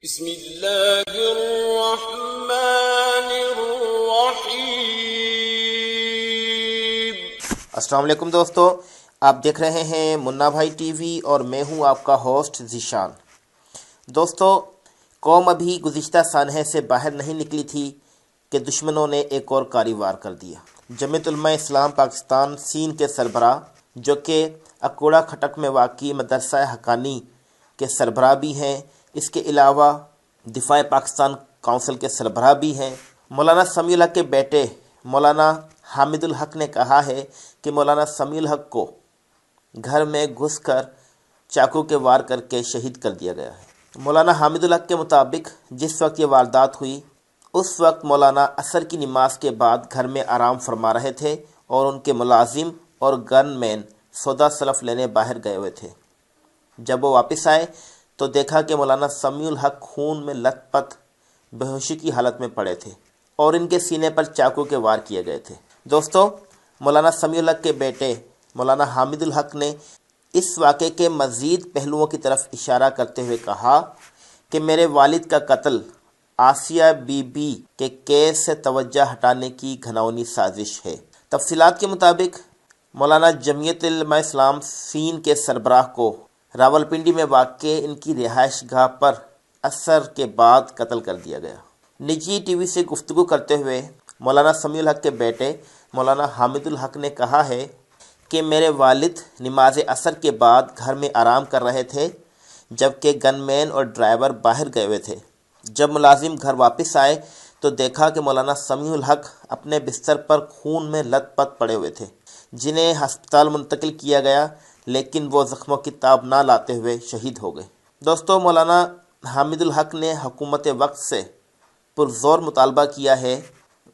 بسم اللہ الرحمن الرحیم۔ السلام علیکم دوستو، آپ دیکھ رہے ہیں منا بھائی ٹی وی اور میں ہوں آپ کا ہوسٹ ذیشان۔ دوستو، قوم ابھی گزشتہ سانحے سے باہر نہیں نکلی تھی کہ دشمنوں نے ایک اور کاری وار کر دیا۔ جمعیت علماء اسلام پاکستان سین کے سربراہ، جو کہ اکوڑا کھٹک میں واقع مدرسہ حقانی کے سربراہ بھی ہیں، اس کے علاوہ دفاع پاکستان کونسل کے سربراہ بھی ہیں، مولانا سمیع الحق کے بیٹے مولانا حامد الحق نے کہا ہے کہ مولانا سمیع الحق کو گھر میں گھس کر چاقو کے وار کر کے شہید کر دیا گیا ہے۔ مولانا حامد الحق کے مطابق جس وقت یہ واردات ہوئی اس وقت مولانا عصر کی نماز کے بعد گھر میں آرام فرما رہے تھے اور ان کے ملازم اور گن مین سودا سلف لینے باہر گئے ہوئے تھے۔ جب وہ واپس آئے تو دیکھا کہ مولانا سمیع الحق خون میں لت پت بے ہوشی کی حالت میں پڑے تھے اور ان کے سینے پر چاقو کے وار کیے گئے تھے۔ دوستو، مولانا سمیع الحق کے بیٹے مولانا حامد الحق نے اس واقعے کے مزید پہلوؤں کی طرف اشارہ کرتے ہوئے کہا کہ میرے والد کا قتل آسیہ بی بی کے کیس سے توجہ ہٹانے کی گھناؤنی سازش ہے۔ تفصیلات کے مطابق مولانا جمعیت علماء اسلام سین کے سربراہ کو راولپنڈی میں واقع ان کی رہائش گاہ پر عصر کے بعد قتل کر دیا گیا۔ نجی ٹی وی سے گفتگو کرتے ہوئے مولانا سمیع الحق کے بیٹے مولانا حامد الحق نے کہا ہے کہ میرے والد نماز عصر کے بعد گھر میں آرام کر رہے تھے جبکہ گن مین اور ڈرائیور باہر گئے ہوئے تھے۔ جب ملازم گھر واپس آئے تو دیکھا کہ مولانا سمیع الحق اپنے بستر پر خون میں لت پت پڑے ہوئے تھے، جنہیں ہسپتال منتقل کیا گیا لیکن وہ زخموں کی تاب نہ لاتے ہوئے شہید ہو گئے۔ دوستو، مولانا حامد الحق نے حکومت وقت سے پرزور مطالبہ کیا ہے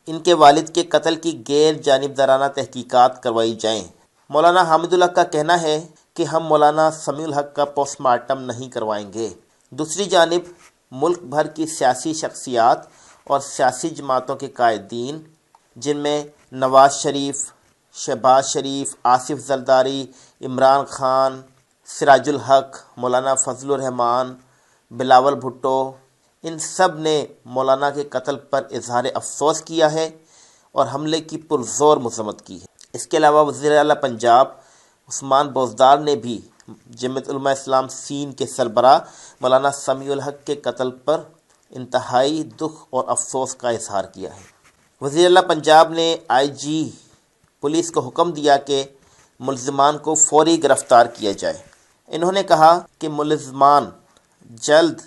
ان کے والد کے قتل کی غیر جانبدارانہ تحقیقات کروائی جائیں۔ مولانا حامد الحق کا کہنا ہے کہ ہم مولانا سمیع الحق کا پوسٹ مارٹم نہیں کروائیں گے۔ دوسری جانب ملک بھر کی سیاسی شخصیات اور سیاسی جماعتوں کے قائدین، جن میں نواز شریف، شہباز شریف، آصف زرداری، عمران خان، سراج الحق، مولانا فضل الرحمان، بلاول بھٹو، ان سب نے مولانا کے قتل پر اظہار افسوس کیا ہے اور حملے کی پرزور مذمت کی ہے۔ اس کے علاوہ وزیر اعلیٰ پنجاب عثمان بوزدار نے بھی جمعیت علماء اسلام سین کے سربراہ مولانا سمیع الحق کے قتل پر انتہائی دکھ اور افسوس کا اظہار کیا ہے۔ وزیر اعلیٰ پنجاب نے آئی جی پولیس کو حکم دیا کہ ملزمان کو فوری گرفتار کیا جائے۔ انہوں نے کہا کہ ملزمان جلد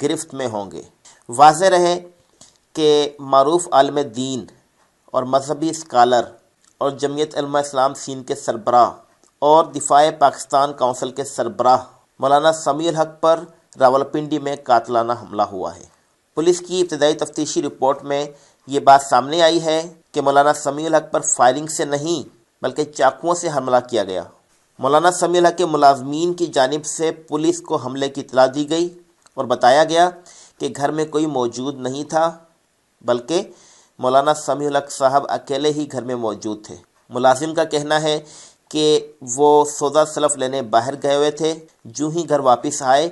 گرفت میں ہوں گے۔ واضح رہے کہ معروف عالم دین اور مذہبی اسکالر اور جمعیت علماء اسلام سین کے سربراہ اور دفاع پاکستان کونسل کے سربراہ مولانا سمیع الحق پر راولپنڈی میں قاتلانہ حملہ ہوا ہے۔ پولیس کی ابتدائی تفتیشی رپورٹ میں یہ بات سامنے آئی ہے کہ مولانا سمیع الحق پر فائرنگ سے نہیں بلکہ چاقوؤں سے حملہ کیا گیا۔ مولانا سمیع الحق کے ملازمین کی جانب سے پولیس کو حملے کی اطلاع دی گئی اور بتایا گیا کہ گھر میں کوئی موجود نہیں تھا بلکہ مولانا سمیع الحق صاحب اکیلے ہی گھر میں موجود تھے۔ ملازم کا کہنا ہے کہ وہ سودا سلف لینے باہر گئے ہوئے تھے، جو ہی گھر واپس آئے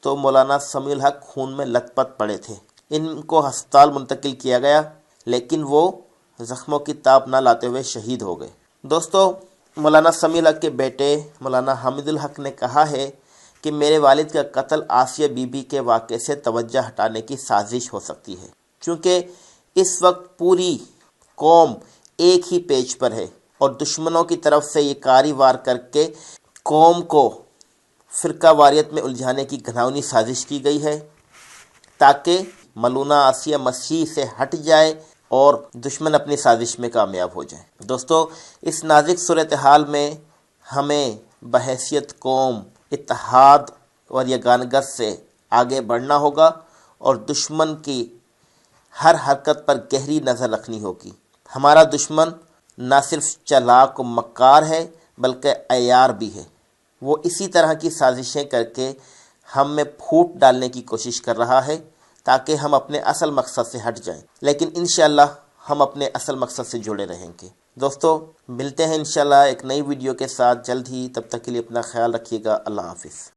تو مولانا سمیع الحق خون میں لت پت پڑے تھے۔ ان کو ہسپتال منتقل کیا گیا لیکن وہ زخموں کی تاب نہ لاتے ہوئے شہید ہو گئے۔ دوستو، مولانا سمیع الحق کے بیٹے مولانا حامد الحق نے کہا ہے کہ میرے والد کا قتل آسیہ بی بی کے واقعے سے توجہ ہٹانے کی سازش ہو سکتی ہے، کیونکہ اس وقت پوری قوم ایک ہی پیج پر ہے اور دشمنوں کی طرف سے یہ کاری وار کر کے قوم کو فرقہ واریت میں الجھانے کی گھناؤنی سازش کی گئی ہے تاکہ ملونہ آسیہ مسیح سے ہٹ جائے اور دشمن اپنی سازش میں کامیاب ہو جائیں۔ دوستو، اس نازک صورتحال میں ہمیں بحیثیت قوم اتحاد اور یگانگت سے آگے بڑھنا ہوگا اور دشمن کی ہر حرکت پر گہری نظر رکھنی ہوگی۔ ہمارا دشمن نہ صرف چالاک و مکار ہے بلکہ عیار بھی ہے۔ وہ اسی طرح کی سازشیں کر کے ہم میں پھوٹ ڈالنے کی کوشش کر رہا ہے تاکہ ہم اپنے اصل مقصد سے ہٹ جائیں، لیکن انشاءاللہ ہم اپنے اصل مقصد سے جڑے رہیں گے۔ دوستو، ملتے ہیں انشاءاللہ ایک نئی ویڈیو کے ساتھ جلد ہی، تب تک کے لیے اپنا خیال رکھیے گا۔ اللہ حافظ۔